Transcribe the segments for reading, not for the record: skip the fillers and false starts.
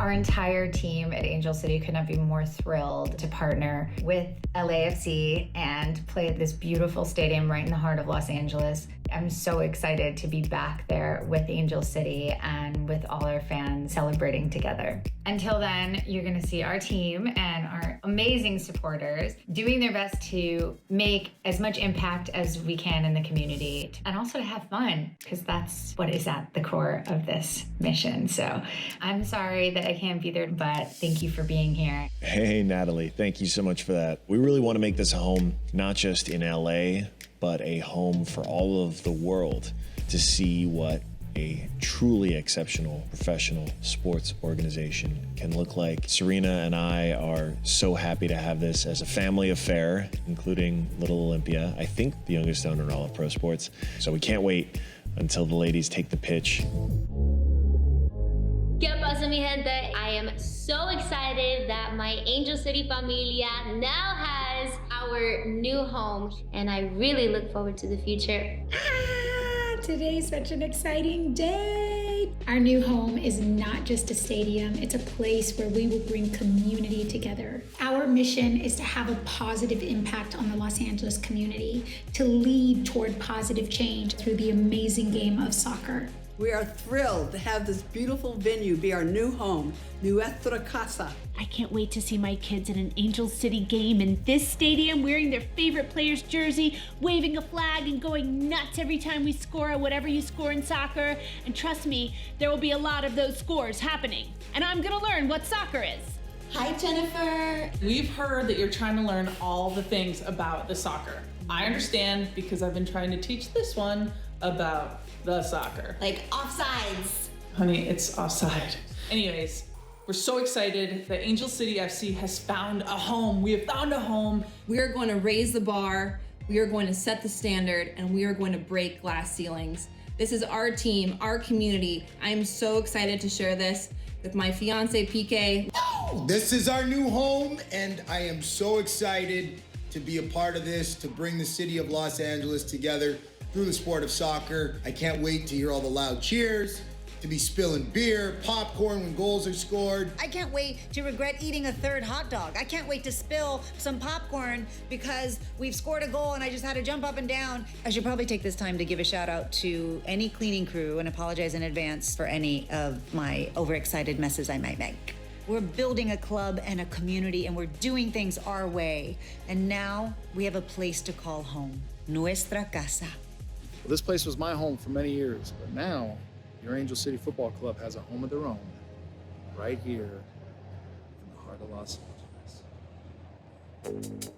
Our entire team at Angel City could not be more thrilled to partner with LAFC and play at this beautiful stadium right in the heart of Los Angeles. I'm so excited to be back there with Angel City and with all our fans celebrating together. Until then, you're gonna see our team and our amazing supporters doing their best to make as much impact as we can in the community and also to have fun, because that's what is at the core of this mission. So I'm sorry that I can't be there, but thank you for being here. Hey, Natalie, thank you so much for that. We really want to make this a home, not just in LA, but a home for all of the world to see what a truly exceptional professional sports organization can look like. Serena and I are so happy to have this as a family affair, including little Olympia, I think the youngest owner in all of pro sports. So we can't wait until the ladies take the pitch. ¿Qué pasa, mi gente? I am so excited that my Angel City familia now has our new home, and I really look forward to the future. Today's such an exciting day. Our new home is not just a stadium, it's a place where we will bring community together. Our mission is to have a positive impact on the Los Angeles community, to lead toward positive change through the amazing game of soccer. We are thrilled to have this beautiful venue be our new home, Nuestra Casa. I can't wait to see my kids in an Angel City game in this stadium, wearing their favorite player's jersey, waving a flag and going nuts every time we score at whatever you score in soccer. And trust me, there will be a lot of those scores happening. And I'm gonna learn what soccer is. Hi, Jennifer. We've heard that you're trying to learn all the things about the soccer. I understand because I've been trying to teach this one about the soccer. Like offsides. Honey, it's offside. Anyways, we're so excited that Angel City FC has found a home. We have found a home. We are going to raise the bar, we are going to set the standard, and we are going to break glass ceilings. This is our team, our community. I'm so excited to share this with my fiance, PK. This is our new home, and I am so excited to be a part of this, to bring the city of Los Angeles together through the sport of soccer. I can't wait to hear all the loud cheers, to be spilling beer, popcorn when goals are scored. I can't wait to regret eating a third hot dog. I can't wait to spill some popcorn because we've scored a goal and I just had to jump up and down. I should probably take this time to give a shout out to any cleaning crew and apologize in advance for any of my overexcited messes I might make. We're building a club and a community and we're doing things our way. And now we have a place to call home, Nuestra Casa. Well, this place was my home for many years, but now your Angel City Football Club has a home of their own, right here in the heart of Los Angeles.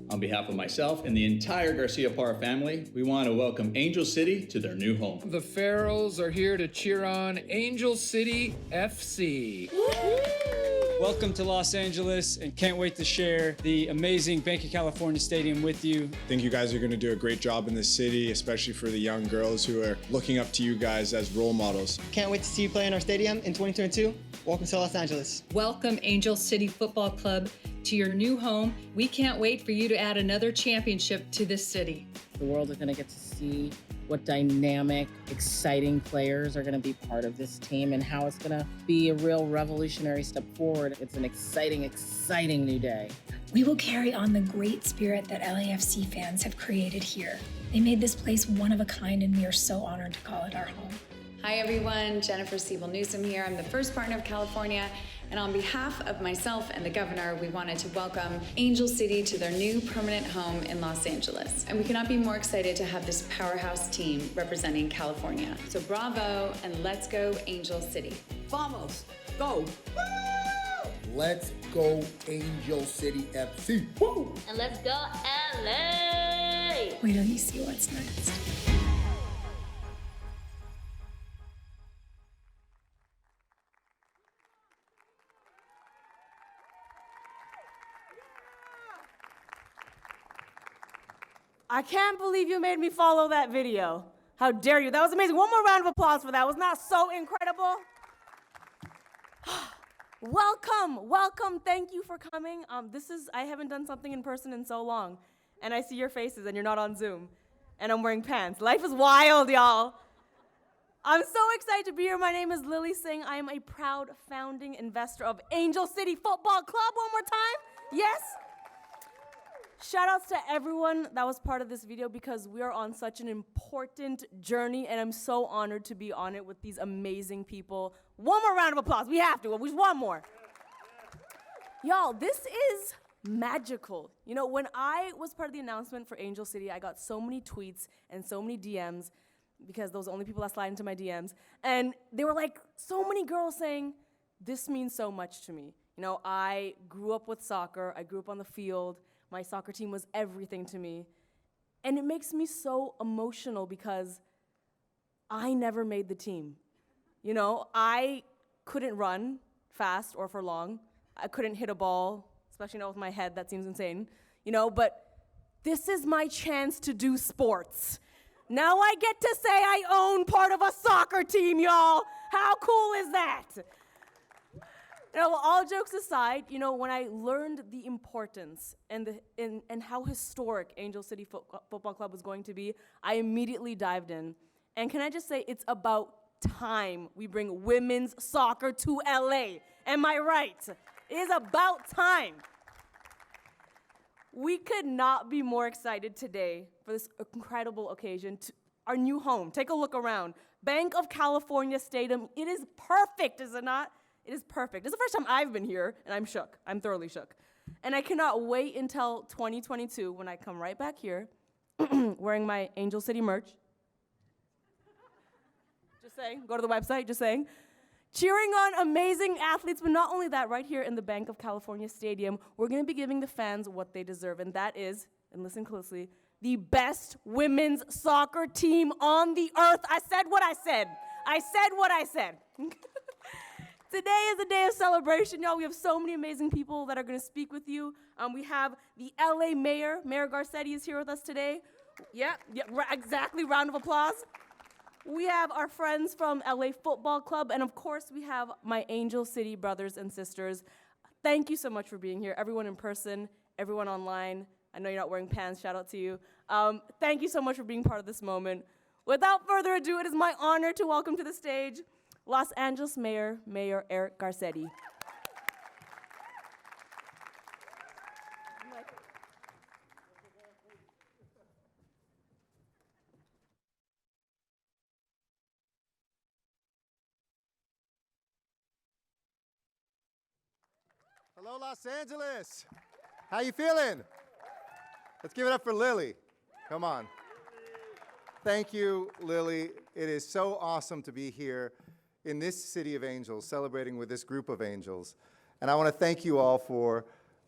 On behalf of myself and the entire Garcia Parra family, we want to welcome Angel City to their new home. The Farrells are here to cheer on Angel City FC. Welcome to Los Angeles, and can't wait to share the amazing Banc of California Stadium with you. I think you guys are going to do a great job in this city, especially for the young girls who are looking up to you guys as role models. Can't wait to see you play in our stadium in 2022. Welcome to Los Angeles. Welcome, Angel City Football Club, to your new home. We can't wait for you to add another championship to this city. The world is going to get to see what dynamic, exciting players are going to be part of this team and how it's going to be a real revolutionary step forward. It's an exciting, exciting new day. We will carry on the great spirit that LAFC fans have created here. They made this place one of a kind, and we are so honored to call it our home. Hi everyone, Jennifer Siebel-Newsom here. I'm the first partner of California, and on behalf of myself and the governor, we wanted to welcome Angel City to their new permanent home in Los Angeles. And we cannot be more excited to have this powerhouse team representing California. So bravo, and let's go Angel City. Vamos, go. Let's go Angel City FC. Woo! And let's go LA! Wait till you see what's next. I can't believe you made me follow that video. How dare you? That was amazing. One more round of applause for that. Wasn't that so incredible? Welcome, welcome. Thank you for coming. I haven't done something in person in so long. And I see your faces and you're not on Zoom. And I'm wearing pants. Life is wild, y'all. I'm so excited to be here. My name is Lily Singh. I am a proud founding investor of Angel City Football Club. One more time. Yes. Shout outs to everyone that was part of this video because we are on such an important journey and I'm so honored to be on it with these amazing people. One more round of applause. We have to. We just one more. Y'all, this is magical. You know, when I was part of the announcement for Angel City, I got so many tweets and so many DMs because those are the only people that slide into my DMs. And they were like, so many girls saying, this means so much to me. You know, I grew up with soccer. I grew up on the field. My soccer team was everything to me. And it makes me so emotional because I never made the team. You know, I couldn't run fast or for long. I couldn't hit a ball, especially not with my head. That seems insane. You know, but this is my chance to do sports. Now I get to say I own part of a soccer team, y'all. How cool is that? You know, all jokes aside, you know, when I learned the importance and how historic Angel City Football Club was going to be, I immediately dived in. And can I just say, it's about time we bring women's soccer to LA. Am I right? It is about time. We could not be more excited today for this incredible occasion. Our new home, take a look around. Bank of California Stadium, it is perfect, is it not? It is perfect. It's the first time I've been here, and I'm shook. I'm thoroughly shook. And I cannot wait until 2022 when I come right back here wearing my Angel City merch. Just saying, go to the website, just saying. Cheering on amazing athletes, but not only that, right here in the Bank of California Stadium, we're gonna be giving the fans what they deserve, and that is, and listen closely, the best women's soccer team on the earth. I said what I said. I said what I said. Today is a day of celebration, y'all. We have so many amazing people that are gonna speak with you. We have the LA Mayor, Mayor Garcetti is here with us today. Yeah, exactly, round of applause. We have our friends from LA Football Club, and of course we have my Angel City brothers and sisters. Thank you so much for being here, everyone in person, everyone online. I know you're not wearing pants, shout out to you. Thank you so much for being part of this moment. Without further ado, it is my honor to welcome to the stage Los Angeles Mayor, Mayor Eric Garcetti. Hello, Los Angeles. How you feeling? Let's give it up for Lily. Come on. Thank you, Lily. It is so awesome to be here in this city of angels, celebrating with this group of angels. And I want to thank you all for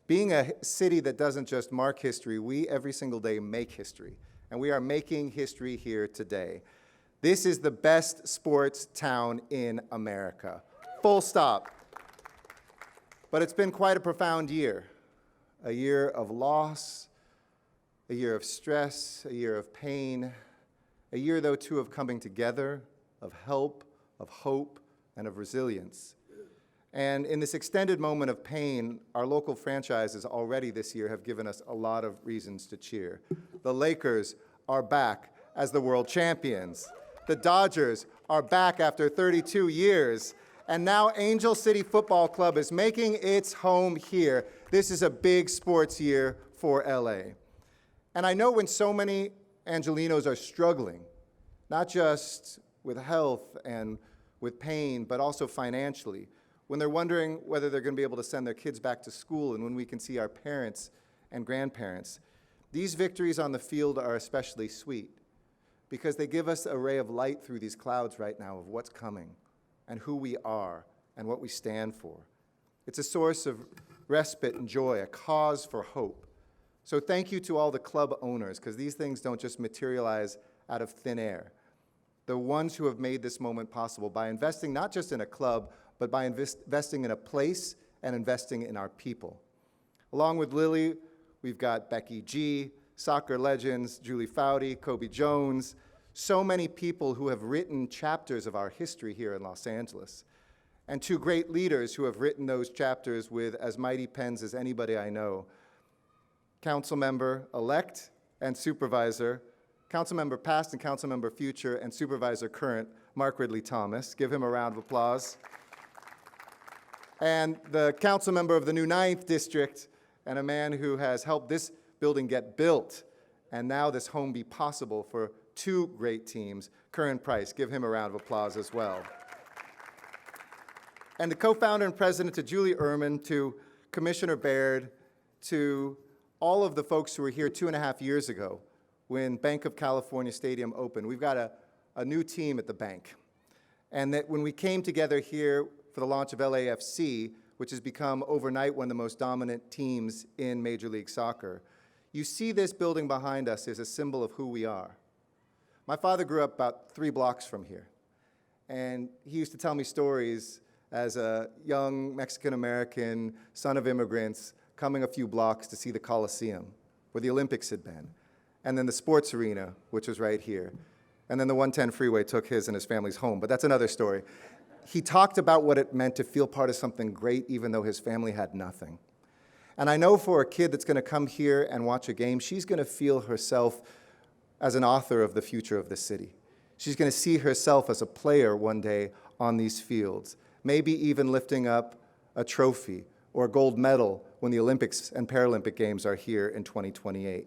being a city that doesn't just mark history. We, every single day, make history. And we are making history here today. This is the best sports town in America. Full stop. But it's been quite a profound year. A year of loss, a year of stress, a year of pain, a year, though, too, of coming together, of help, of hope, and of resilience. And in this extended moment of pain, our local franchises already this year have given us a lot of reasons to cheer. The Lakers are back as the world champions. The Dodgers are back after 32 years. And now Angel City Football Club is making its home here. This is a big sports year for LA. And I know when so many Angelinos are struggling, not just with health and with pain, but also financially, when they're wondering whether they're going to be able to send their kids back to school and when we can see our parents and grandparents, these victories on the field are especially sweet because they give us a ray of light through these clouds right now of what's coming and who we are and what we stand for. It's a source of respite and joy, a cause for hope. So thank you to all the club owners, because these things don't just materialize out of thin air. The ones who have made this moment possible by investing not just in a club, but by investing in a place and investing in our people. Along with Lily, we've got Becky G, soccer legends, Julie Foudy, Kobe Jones, so many people who have written chapters of our history here in Los Angeles, and two great leaders who have written those chapters with as mighty pens as anybody I know. Councilmember-elect and supervisor, councilmember past and councilmember future, and supervisor current, Mark Ridley Thomas. Give him a round of applause. And the council member of the new 9th District, and a man who has helped this building get built, and now this home be possible for two great teams, Curran Price. Give him a round of applause as well. And the co-founder and president, to Julie Ehrman, to Commissioner Baird, to all of the folks who were here 2.5 years ago when Bank of California Stadium opened. We've got a new team at the bank. And that when we came together here for the launch of LAFC, which has become overnight one of the most dominant teams in Major League Soccer, you see this building behind us as a symbol of who we are. My father grew up about 3 blocks from here. And he used to tell me stories as a young Mexican-American son of immigrants coming a few blocks to see the Coliseum, where the Olympics had been, and then the sports arena, which was right here. And then the 110 freeway took his and his family's home, but that's another story. He talked about what it meant to feel part of something great, even though his family had nothing. And I know for a kid that's gonna come here and watch a game, she's gonna feel herself as an author of the future of the city. She's gonna see herself as a player one day on these fields, maybe even lifting up a trophy or a gold medal when the Olympics and Paralympic Games are here in 2028.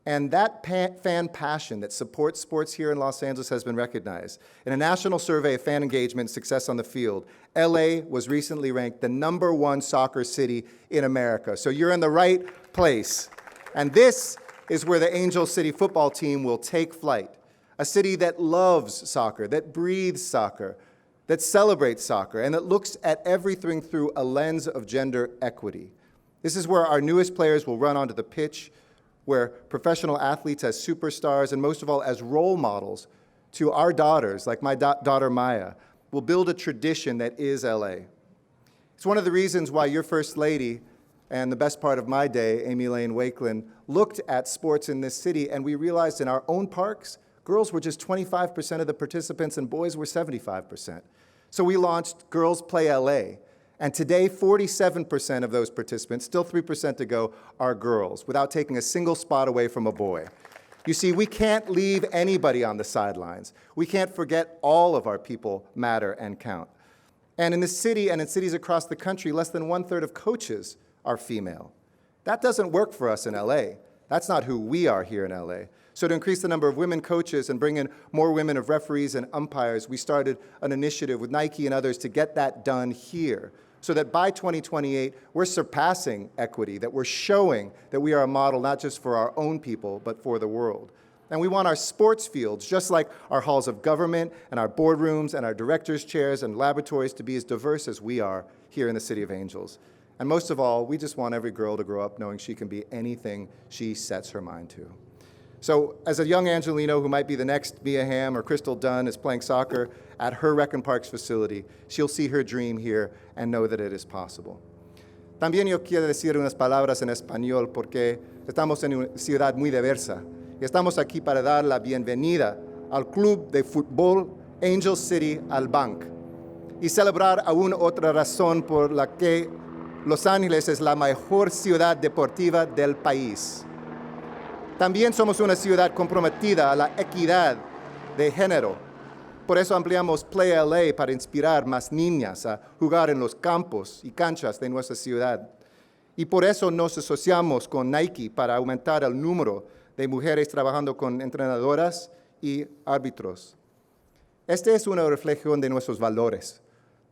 And that fan passion that supports sports here in Los Angeles has been recognized. In a national survey of fan engagement and success on the field, LA was recently ranked the #1 soccer city in America. So you're in the right place. And this is where the Angel City football team will take flight. A city that loves soccer, that breathes soccer, that celebrates soccer, and that looks at everything through a lens of gender equity. This is where our newest players will run onto the pitch, where professional athletes as superstars, and most of all as role models to our daughters, like my daughter Maya, will build a tradition that is LA. It's one of the reasons why your First Lady, and the best part of my day, Amy Lane Wakeland, looked at sports in this city, and we realized in our own parks, girls were just 25% of the participants and boys were 75%. So we launched Girls Play LA. And today, 47% of those participants, still 3% to go, are girls, without taking a single spot away from a boy. You see, we can't leave anybody on the sidelines. We can't forget all of our people matter and count. And in this city and in cities across the country, less than 1/3 of coaches are female. That doesn't work for us in LA. That's not who we are here in LA. So to increase the number of women coaches and bring in more women of referees and umpires, we started an initiative with Nike and others to get that done here, so that by 2028, we're surpassing equity, that we're showing that we are a model not just for our own people, but for the world. And we want our sports fields, just like our halls of government and our boardrooms and our directors' chairs and laboratories, to be as diverse as we are here in the City of Angels. And most of all, we just want every girl to grow up knowing she can be anything she sets her mind to. So as a young Angelino who might be the next Mia Hamm or Crystal Dunn is playing soccer at her Recon Parks facility, she'll see her dream here and know that it is possible. También yo quiero decir unas palabras en español porque estamos en una ciudad muy diversa y estamos aquí para dar la bienvenida al Club de Fútbol Angel City al Bank y celebrar aún otra razón por la que Los Ángeles es la mejor ciudad deportiva del país. También somos una ciudad comprometida a la equidad de género. Por eso ampliamos Play LA para inspirar más niñas a jugar en los campos y canchas de nuestra ciudad. Y por eso nos asociamos con Nike para aumentar el número de mujeres trabajando con entrenadoras y árbitros. Este es una reflexión de nuestros valores.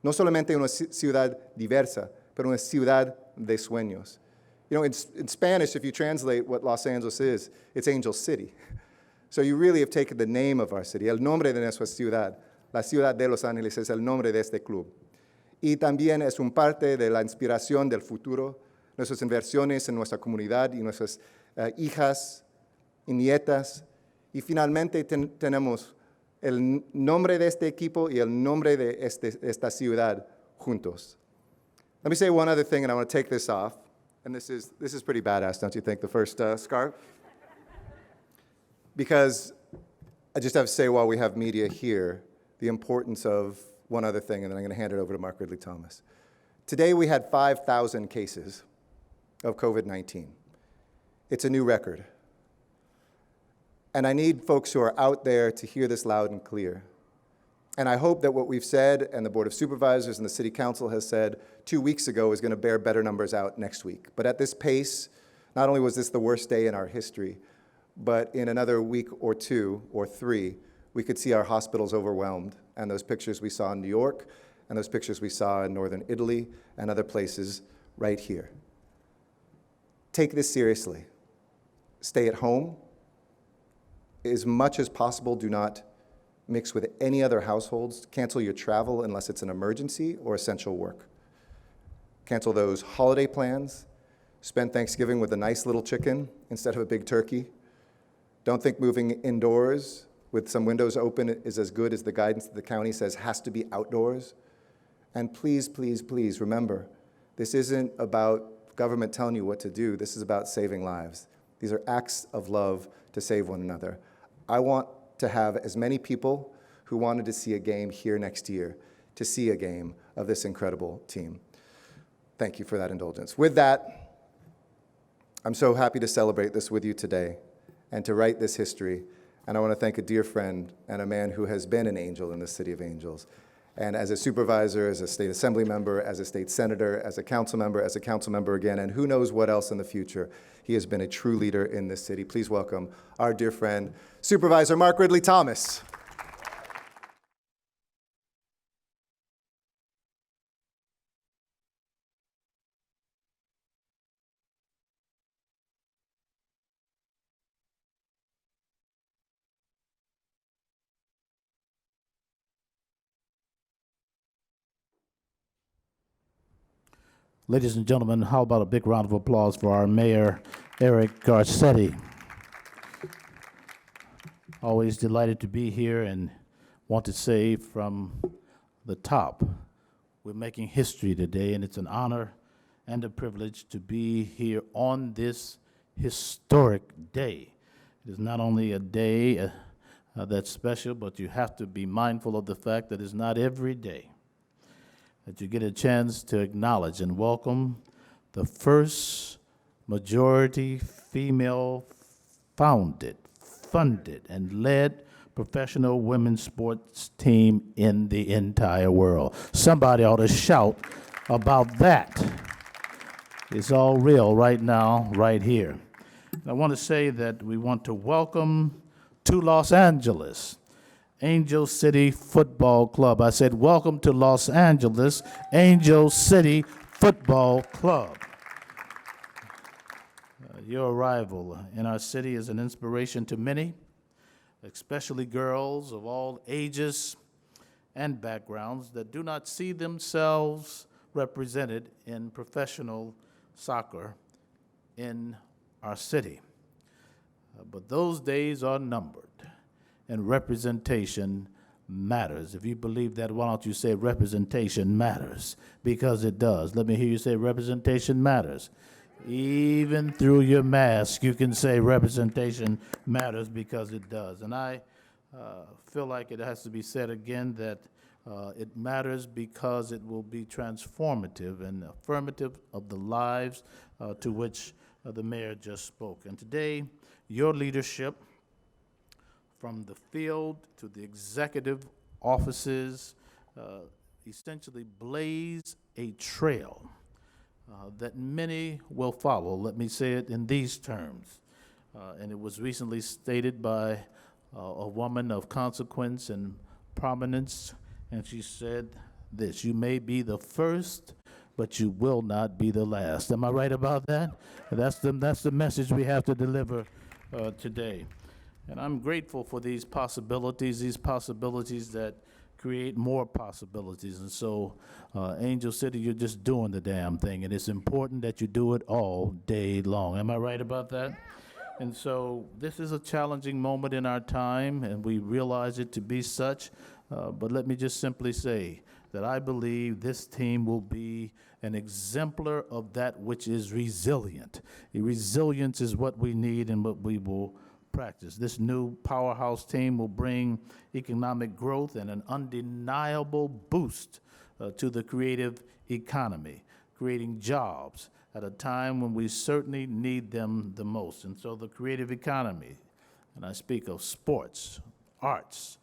No solamente una ciudad diversa, pero una ciudad de sueños. You know, in Spanish, if you translate what Los Angeles is, it's Angel City. So you really have taken the name of our city. El nombre de nuestra ciudad, la ciudad de Los Ángeles, es el nombre de este club. Y también es un parte de la inspiración del futuro, nuestras inversiones en nuestra comunidad y nuestras hijas y nietas. Y finalmente tenemos el nombre de este equipo y el nombre de esta ciudad juntos. Let me say one other thing, and I want to take this off. And this is pretty badass, don't you think, the first scarf? Because I just have to say, while we have media here, the importance of one other thing, and then I'm going to hand it over to Mark Ridley Thomas. Today we had 5,000 cases of COVID-19. It's a new record. And I need folks who are out there to hear this loud and clear. And I hope that what we've said and the Board of Supervisors and the City Council has said 2 weeks ago is going to bear better numbers out next week. But at this pace, not only was this the worst day in our history, but in another week or 2 or 3, we could see our hospitals overwhelmed. And those pictures we saw in New York and those pictures we saw in northern Italy and other places right here. Take this seriously. Stay at home. As much as possible, do not mix with any other households. Cancel your travel unless it's an emergency or essential work. Cancel those holiday plans. Spend Thanksgiving with a nice little chicken instead of a big turkey. Don't think moving indoors with some windows open is as good as the guidance that the county says has to be outdoors. And please, please, please remember, this isn't about government telling you what to do. This is about saving lives. These are acts of love to save one another. I want to have as many people who wanted to see a game here next year to see a game of this incredible team. Thank you for that indulgence. With that, I'm so happy to celebrate this with you today and to write this history. And I want to thank a dear friend and a man who has been an angel in the City of Angels. And as a supervisor, as a state assembly member, as a state senator, as a council member again, and who knows what else in the future, he has been a true leader in this city. Please welcome our dear friend, Supervisor Mark Ridley Thomas. Ladies and gentlemen, how about a big round of applause for our Mayor, Eric Garcetti. Always delighted to be here and want to say from the top, we're making history today, and it's an honor and a privilege to be here on this historic day. It is not only a day that's special, but you have to be mindful of the fact that it's not every day that you get a chance to acknowledge and welcome the first majority female founded, funded, and led professional women's sports team in the entire world. Somebody ought to shout about that. It's all real right now, right here. I want to say that we want to welcome to Los Angeles, Angel City Football Club. I said, welcome to Los Angeles, Angel City Football Club. Your arrival in our city is an inspiration to many, especially girls of all ages and backgrounds that do not see themselves represented in professional soccer in our city. But those days are numbered. And representation matters. If you believe that, why don't you say representation matters? Because it does. Let me hear you say representation matters. Even through your mask, you can say representation matters because it does. And I feel like it has to be said again that it matters because it will be transformative and affirmative of the lives to which the mayor just spoke. And today, your leadership, from the field to the executive offices, essentially blaze a trail that many will follow. Let me say it in these terms. And it was recently stated by a woman of consequence and prominence, and she said this: you may be the first, but you will not be the last. Am I right about that? That's the message we have to deliver today. And I'm grateful for these possibilities that create more possibilities. And so, Angel City, you're just doing the damn thing, and it's important that you do it all day long. Am I right about that? And so, this is a challenging moment in our time, and we realize it to be such. But let me just simply say that I believe this team will be an exemplar of that which is resilient. Resilience is what we need and what we will practice. This new powerhouse team will bring economic growth and an undeniable boost to the creative economy, creating jobs at a time when we certainly need them the most. And so the creative economy, and I speak of sports, arts,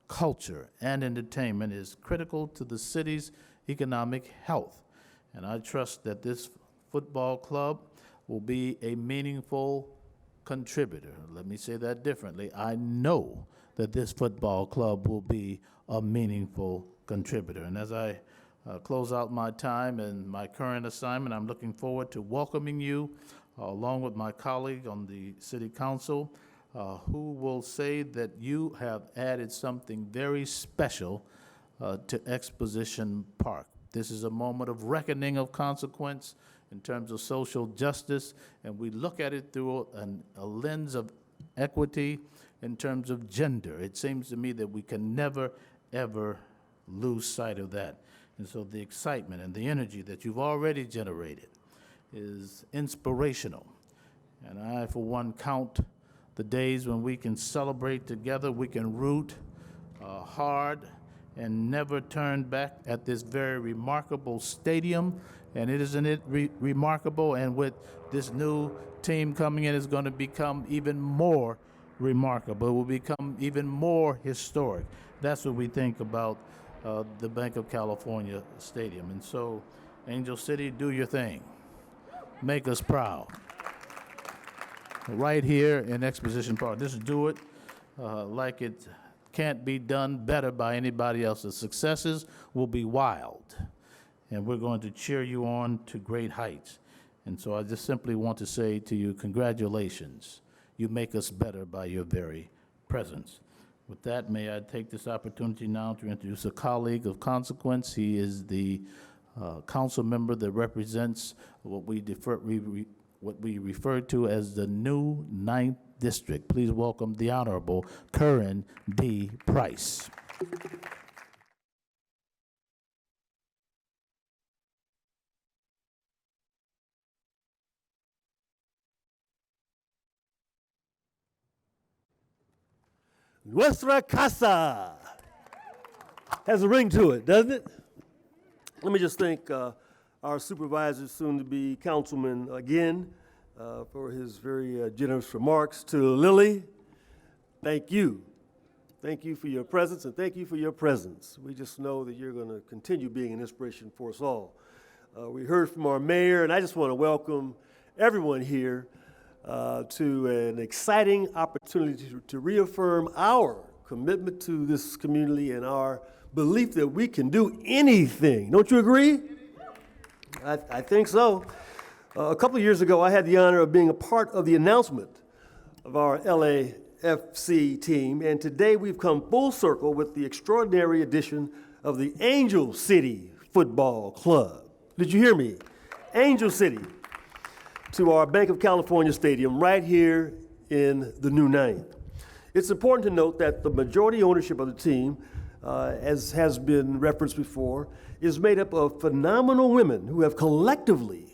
culture, and entertainment is critical to the city's economic health. And I trust that this football club will be a meaningful contributor. Let me say that differently. I know that this football club will be a meaningful contributor. And as I close out my time and my current assignment, I'm looking forward to welcoming you along with my colleague on the City Council, who will say that you have added something very special to Exposition Park. This is a moment of reckoning of consequence in terms of social justice, and we look at it through a lens of equity in terms of gender. It seems to me that we can never, ever lose sight of that. And so the excitement and the energy that you've already generated is inspirational. And I, for one, count the days when we can celebrate together, we can root hard and never turn back at this very remarkable stadium. And isn't it remarkable? And with this new team coming in, it's going to become even more remarkable. It will become even more historic. That's what we think about the Bank of California Stadium. And so, Angel City, do your thing. Make us proud. Right here in Exposition Park. Just do it like it can't be done better by anybody else. The successes will be wild, and we're going to cheer you on to great heights. And so I just simply want to say to you, congratulations. You make us better by your very presence. With that, may I take this opportunity now to introduce a colleague of consequence. He is the council member that represents what we refer to as the new 9th District. Please welcome the Honorable Curran B. Price. Nuestra casa has a ring to it, doesn't it? Let me just thank our supervisor, soon to be councilman again, for his very generous remarks. To Lily, thank you. Thank you for your presence, and thank you for your presence. We just know that you're going to continue being an inspiration for us all. We heard from our mayor, and I just want to welcome everyone here to an exciting opportunity to reaffirm our commitment to this community and our belief that we can do anything. Don't you agree? I think so. A couple of years ago, I had the honor of being a part of the announcement of our ACFC team, and today we've come full circle with the extraordinary addition of the Angel City Football Club. Did you hear me? Angel City, to our Bank of California Stadium right here in the new 9th. It's important to note that the majority ownership of the team, as has been referenced before, is made up of phenomenal women who have collectively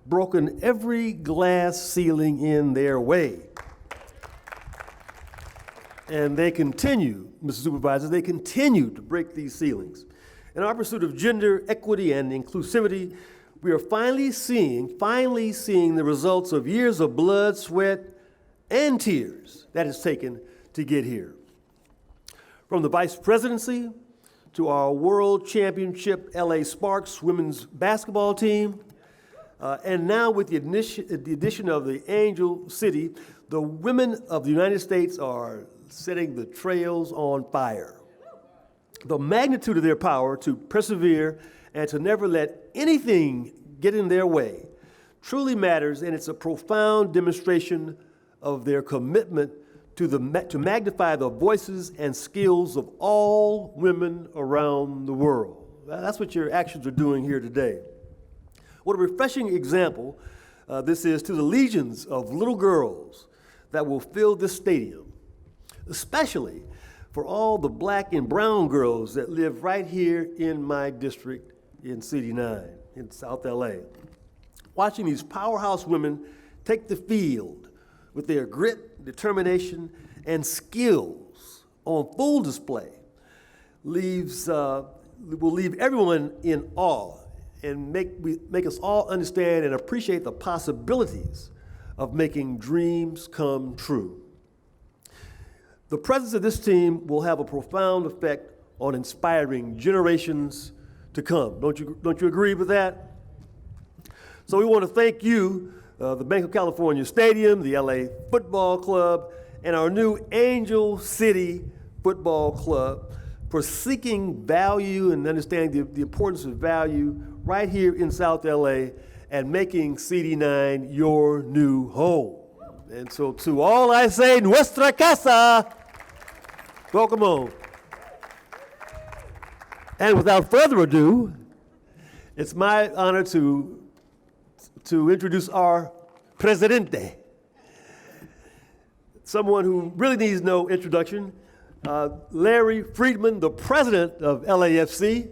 broken every glass ceiling in their way. And they continue, Mr. Supervisor, they continue to break these ceilings. In our pursuit of gender equity and inclusivity, we are finally seeing the results of years of blood, sweat, and tears that it's taken to get here. From the vice presidency to our world championship LA Sparks women's basketball team, and now with the addition of the Angel City, the women of the United States are setting the trails on fire. The magnitude of their power to persevere and to never let anything get in their way truly matters, and it's a profound demonstration of their commitment to magnify the voices and skills of all women around the world. That's what your actions are doing here today. What a refreshing example this is to the legions of little girls that will fill this stadium, especially for all the black and brown girls that live right here in my district in City 9, in South LA. Watching these powerhouse women take the field with their grit, determination, and skills on full display will leave everyone in awe and make us all understand and appreciate the possibilities of making dreams come true. The presence of this team will have a profound effect on inspiring generations to come. Don't you agree with that? So we want to thank you, the Bank of California Stadium, the LA Football Club, and our new Angel City Football Club for seeking value and understanding the importance of value right here in South LA and making CD9 your new home. And so to all I say, nuestra casa, welcome home. And without further ado, it's my honor to introduce our presidente, someone who really needs no introduction, Larry Friedman, the president of LAFC.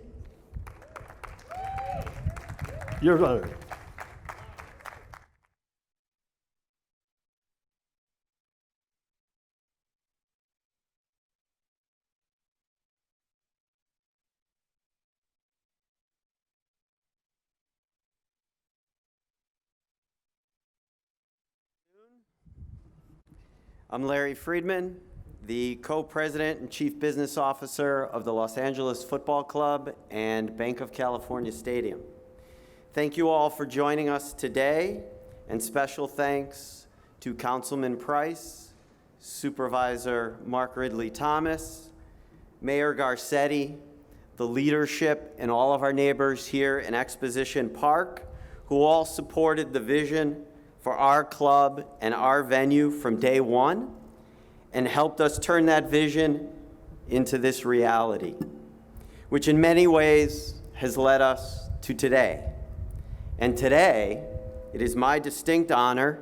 Your honor. I'm Larry Friedman, the co-president and chief business officer of the Los Angeles Football Club and Bank of California Stadium. Thank you all for joining us today, and special thanks to Councilman Price, Supervisor Mark Ridley Thomas, Mayor Garcetti, the leadership, and all of our neighbors here in Exposition Park, who all supported the vision for our club and our venue from day one, and helped us turn that vision into this reality, which in many ways has led us to today. And today, it is my distinct honor,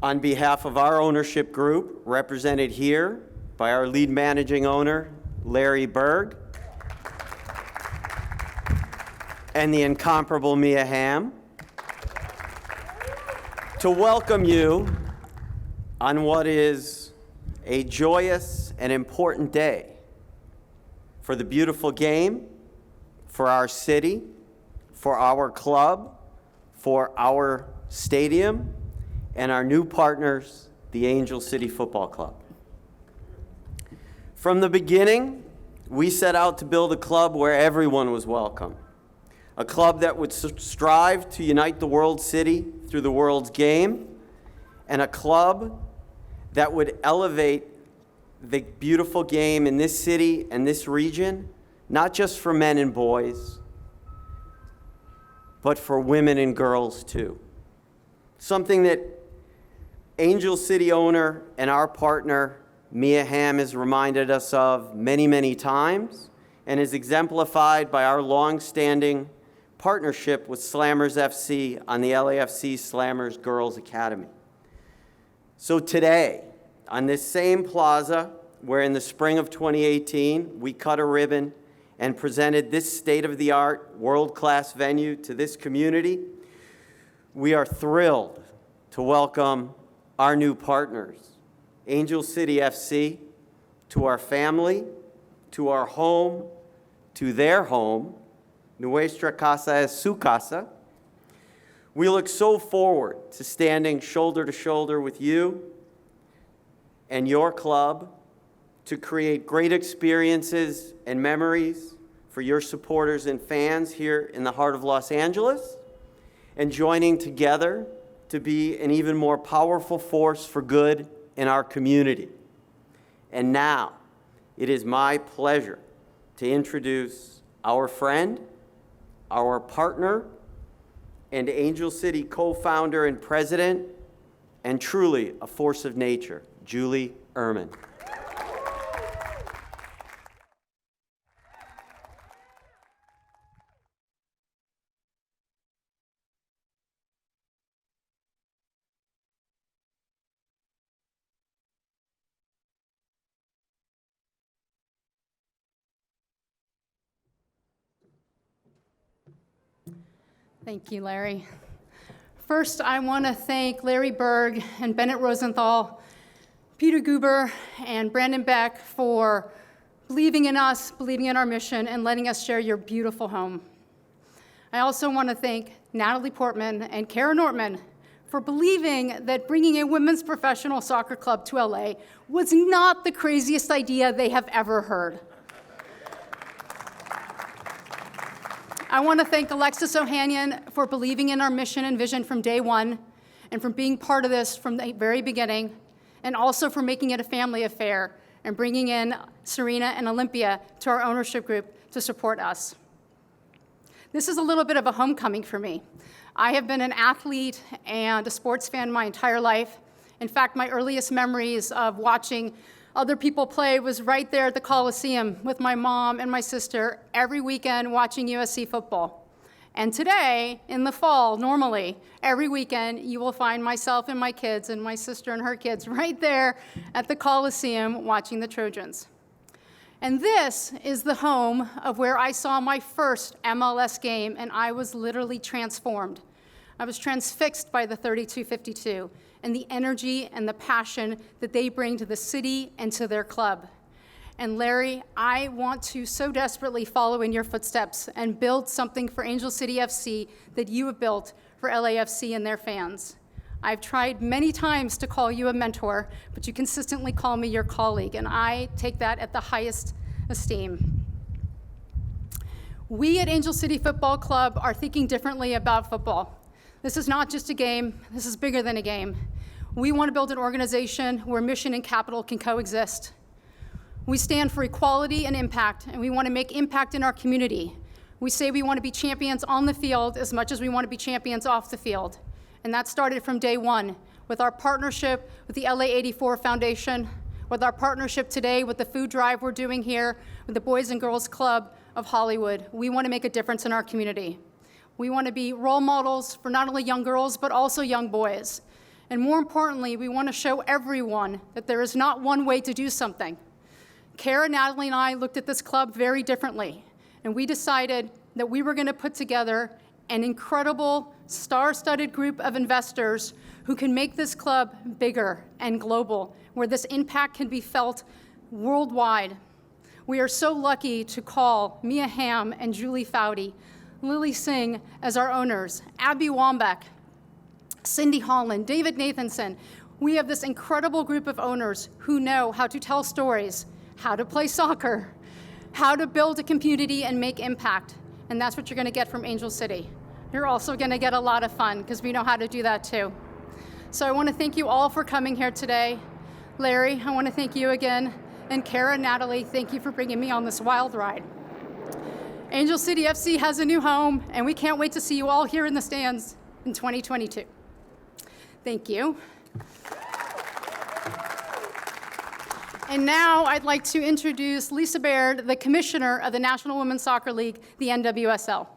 on behalf of our ownership group, represented here by our lead managing owner, Larry Berg, and the incomparable Mia Hamm, to welcome you on what is a joyous and important day for the beautiful game, for our city, for our club, for our stadium, and our new partners, the Angel City Football Club. From the beginning, we set out to build a club where everyone was welcome. A club that would strive to unite the world city through the world's game, and a club that would elevate the beautiful game in this city and this region, not just for men and boys, but for women and girls too. Something that Angel City owner and our partner, Mia Hamm, has reminded us of many, many times, and is exemplified by our long-standing partnership with Slammers FC on the LAFC Slammers Girls Academy. So today, on this same plaza, where in the spring of 2018, we cut a ribbon and presented this state-of-the-art, world-class venue to this community, we are thrilled to welcome our new partners, Angel City FC, to our family, to our home, to their home. Nuestra casa es su casa. We look so forward to standing shoulder to shoulder with you and your club to create great experiences and memories for your supporters and fans here in the heart of Los Angeles, and joining together to be an even more powerful force for good in our community. And now, it is my pleasure to introduce our friend, our partner, and Angel City co-founder and president, and truly a force of nature, Julie Ehrman. Thank you, Larry. First, I want to thank Larry Berg and Bennett Rosenthal, Peter Guber, and Brandon Beck for believing in us, believing in our mission, and letting us share your beautiful home. I also want to thank Natalie Portman and Kara Nortman for believing that bringing a women's professional soccer club to LA was not the craziest idea they have ever heard. I want to thank Alexis Ohanian for believing in our mission and vision from day one, and for being part of this from the very beginning, and also for making it a family affair and bringing in Serena and Olympia to our ownership group to support us. This is a little bit of a homecoming for me. I have been an athlete and a sports fan my entire life. In fact, my earliest memories of watching other people play was right there at the Coliseum with my mom and my sister every weekend watching USC football. And today, in the fall, normally, every weekend, you will find myself and my kids and my sister and her kids right there at the Coliseum watching the Trojans. And this is the home of where I saw my first MLS game, and I was literally transformed. I was transfixed by the 3252 and the energy and the passion that they bring to the city and to their club. And Larry, I want to so desperately follow in your footsteps and build something for Angel City FC that you have built for LAFC and their fans. I've tried many times to call you a mentor, but you consistently call me your colleague, and I take that at the highest esteem. We at Angel City Football Club are thinking differently about football. This is not just a game, this is bigger than a game. We want to build an organization where mission and capital can coexist. We stand for equality and impact, and we want to make impact in our community. We say we want to be champions on the field as much as we want to be champions off the field. And that started from day one with our partnership with the LA 84 Foundation, with our partnership today with the food drive we're doing here with the Boys and Girls Club of Hollywood. We want to make a difference in our community. We want to be role models for not only young girls, but also young boys. And more importantly, we want to show everyone that there is not one way to do something. Kara, Natalie, and I looked at this club very differently, and we decided that we were going to put together an incredible, star-studded group of investors who can make this club bigger and global, where this impact can be felt worldwide. We are so lucky to call Mia Hamm and Julie Foudy, Lily Singh as our owners, Abby Wambach, Cindy Holland, David Nathanson. We have this incredible group of owners who know how to tell stories, how to play soccer, how to build a community and make impact. And that's what you're going to get from Angel City. You're also going to get a lot of fun because we know how to do that too. So I want to thank you all for coming here today. Larry, I want to thank you again. And Kara and Natalie, thank you for bringing me on this wild ride. Angel City FC has a new home, and we can't wait to see you all here in the stands in 2022. Thank you. And now I'd like to introduce Lisa Baird, the Commissioner of the National Women's Soccer League, the NWSL.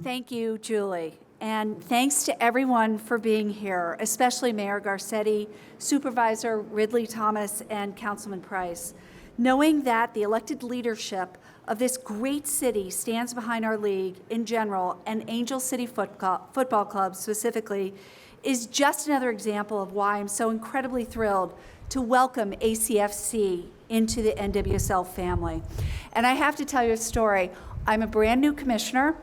Thank you, Julie. And thanks to everyone for being here, especially Mayor Garcetti, Supervisor Ridley Thomas, and Councilman Price. Knowing that the elected leadership of this great city stands behind our league in general and Angel City Football Club specifically is just another example of why I'm so incredibly thrilled to welcome ACFC into the NWSL family. And I have to tell you a story. I'm a brand new commissioner.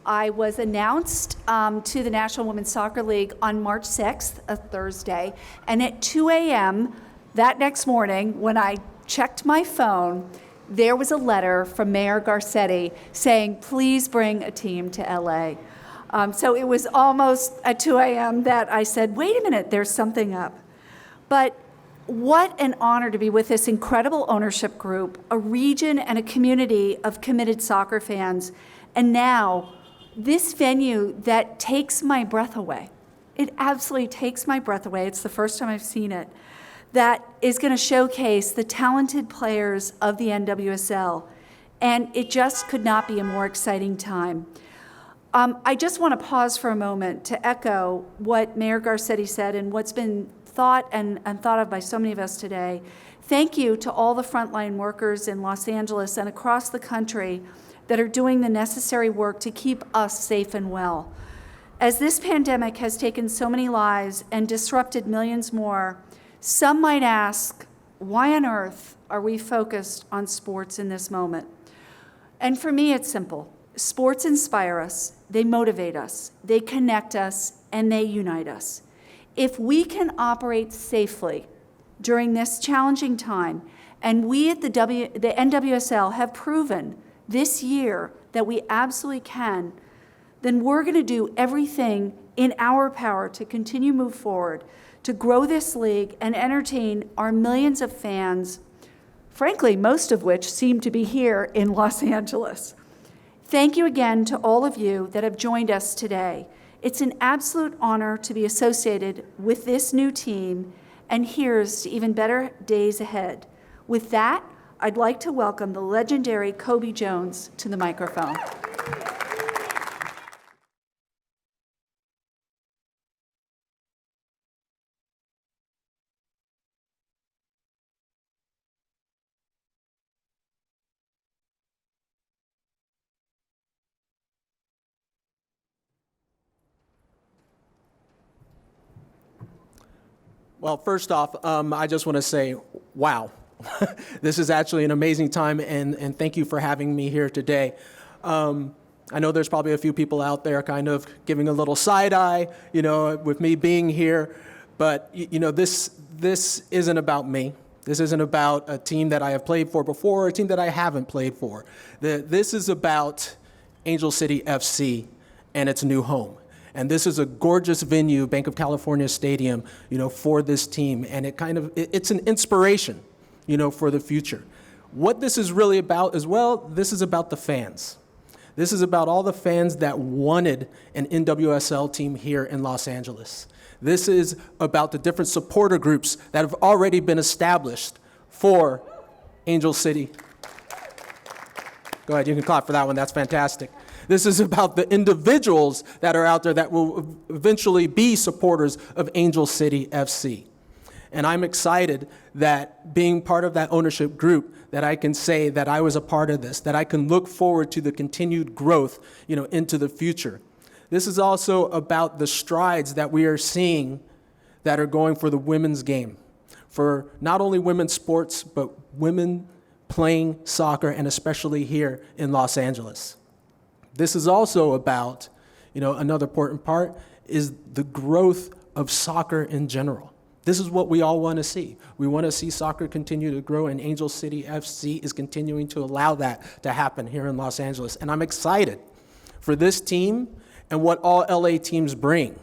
I was announced to the National Women's Soccer League on March 6th, a Thursday, and at 2 a.m. that next morning, when I checked my phone, there was a letter from Mayor Garcetti saying, please bring a team to LA. So it was almost at 2 a.m. that I said, wait a minute, there's something up. But what an honor to be with this incredible ownership group, a region and a community of committed soccer fans, and now this venue that takes my breath away. It absolutely takes my breath away. It's the first time I've seen it. That is going to showcase the talented players of the NWSL. And it just could not be a more exciting time. I just want to pause for a moment to echo what Mayor Garcetti said and what's been thought and thought of by so many of us today. Thank you to all the frontline workers in Los Angeles and across the country that are doing the necessary work to keep us safe and well. As this pandemic has taken so many lives and disrupted millions more, some might ask, why on earth are we focused on sports in this moment? And for me, it's simple. Sports inspire us, they motivate us, they connect us, and they unite us. If we can operate safely during this challenging time, and we at the NWSL have proven this year that we absolutely can, then we're going to do everything in our power to continue to move forward, to grow this league and entertain our millions of fans, frankly, most of which seem to be here in Los Angeles. Thank you again to all of you that have joined us today. It's an absolute honor to be associated with this new team, and here's to even better days ahead. With that, I'd like to welcome the legendary Kobe Jones to the microphone. Well, first off, I just want to say, wow. This is actually an amazing time, and thank you for having me here today. I know there's probably a few people out there kind of giving a little side eye, with me being here, but this isn't about me. This isn't about a team that I have played for before or a team that I haven't played for. This is about Angel City FC and its new home. And this is a gorgeous venue, Bank of California Stadium, for this team, and it's an inspiration, for the future. What this is really about as well, this is about the fans. This is about all the fans that wanted an NWSL team here in Los Angeles. This is about the different supporter groups that have already been established for Angel City. Go ahead, you can clap for that one, that's fantastic. This is about the individuals that are out there that will eventually be supporters of Angel City FC. And I'm excited that being part of that ownership group, that I can say that I was a part of this, that I can look forward to the continued growth, into the future. This is also about the strides that we are seeing that are going for the women's game, for not only women's sports, but women playing soccer, and especially here in Los Angeles. This is also about, another important part is the growth of soccer in general. This is what we all want to see. We want to see soccer continue to grow, and Angel City FC is continuing to allow that to happen here in Los Angeles. And I'm excited for this team and what all LA teams bring.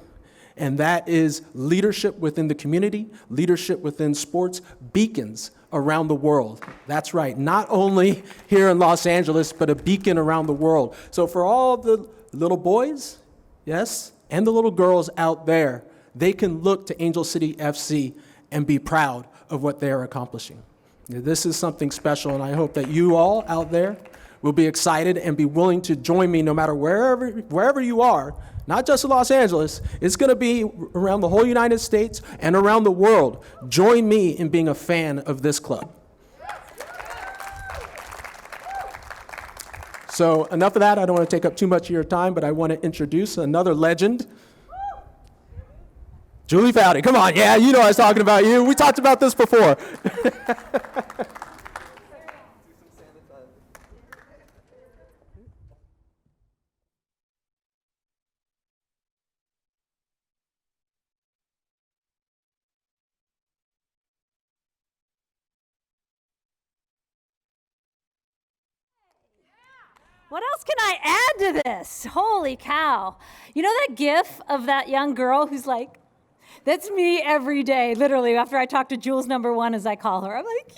And that is leadership within the community, leadership within sports, beacons around the world. That's right, not only here in Los Angeles, but a beacon around the world. So for all the little boys, yes, and the little girls out there, they can look to Angel City FC and be proud of what they are accomplishing. This is something special, and I hope that you all out there will be excited and be willing to join me no matter wherever you are, not just in Los Angeles. It's going to be around the whole United States and around the world. Join me in being a fan of this club. So enough of that. I don't want to take up too much of your time, but I want to introduce another legend. Julie Foudy, come on, yeah, I was talking about you. We talked about this before. What else can I add to this? Holy cow. You know that gif of that young girl who's like, that's me every day, literally, after I talk to Jules number 1, as I call her. I'm like,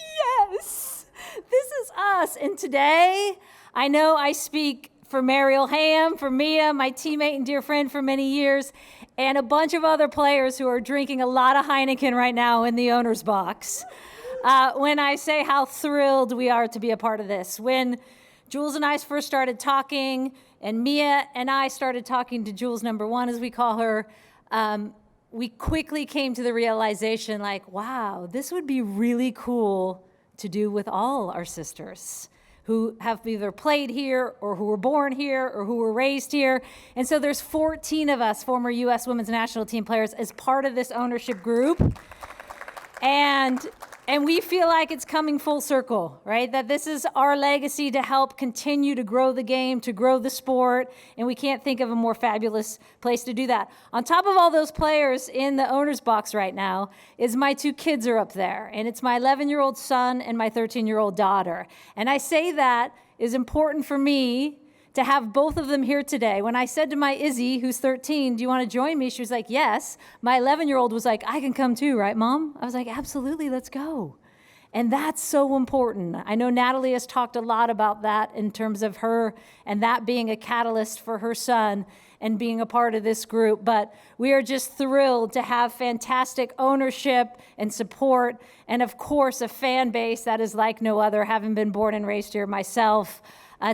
yes, this is us. And today, I know I speak for Mariel Ham, for Mia, my teammate and dear friend for many years, and a bunch of other players who are drinking a lot of Heineken right now in the owner's box. When I say how thrilled we are to be a part of this. When Jules and I first started talking, and Mia and I started talking to Jules number 1, as we call her, we quickly came to the realization, like, wow, this would be really cool to do with all our sisters. who have either played here or who were born here or who were raised here. And so there's 14 of us former U.S. women's national team players as part of this ownership group. And we feel like it's coming full circle, right? That this is our legacy to help continue to grow the game, to grow the sport, and we can't think of a more fabulous place to do that. On top of all those players in the owner's box right now is my 2 kids are up there, and it's my 11-year-old son and my 13-year-old daughter. And I say that is important for me to have both of them here today. When I said to my Izzy, who's 13, do you want to join me? She was like, yes. My 11-year-old was like, I can come too, right, Mom? I was like, absolutely, let's go. And that's so important. I know Natalie has talked a lot about that in terms of her and that being a catalyst for her son and being a part of this group. But we are just thrilled to have fantastic ownership and support, and of course, a fan base that is like no other, having been born and raised here myself.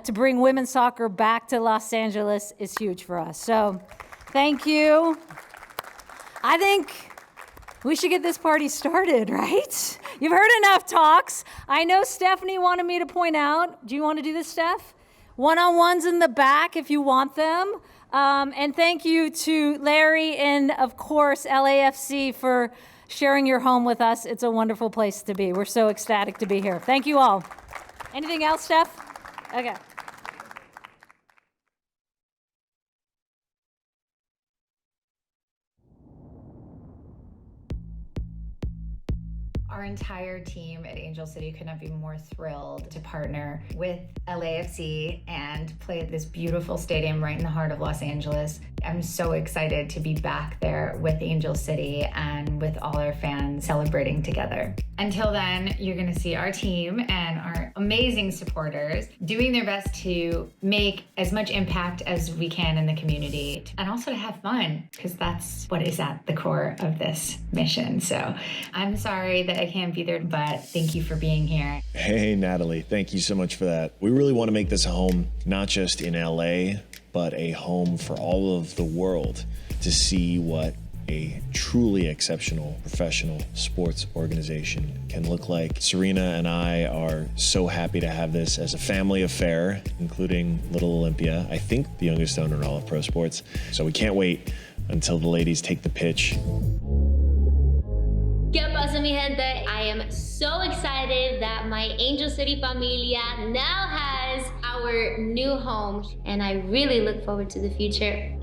To bring women's soccer back to Los Angeles is huge for us. So thank you. I think we should get this party started, right? You've heard enough talks. I know Stephanie wanted me to point out. Do you want to do this, Steph? One-on-ones in the back if you want them. And thank you to Larry and, of course, LAFC for sharing your home with us. It's a wonderful place to be. We're so ecstatic to be here. Thank you all. Anything else, Steph? Okay. Our entire team at Angel City could not be more thrilled to partner with LAFC and play at this beautiful stadium right in the heart of Los Angeles. I'm so excited to be back there with Angel City and with all our fans celebrating together. Until then, you're going to see our team and our amazing supporters doing their best to make as much impact as we can in the community and also to have fun, because that's what is at the core of this mission. So I'm sorry that I can't be there, but thank you for being here. Hey, Natalie, thank you so much for that. We really want to make this a home, not just in LA, but a home for all of the world to see what a truly exceptional professional sports organization can look like. Serena and I are so happy to have this as a family affair, including little Olympia, I think the youngest owner in all of pro sports. So we can't wait until the ladies take the pitch. ¿Qué pasa, mi gente? I am so excited that my Angel City familia now has our new home, and I really look forward to the future.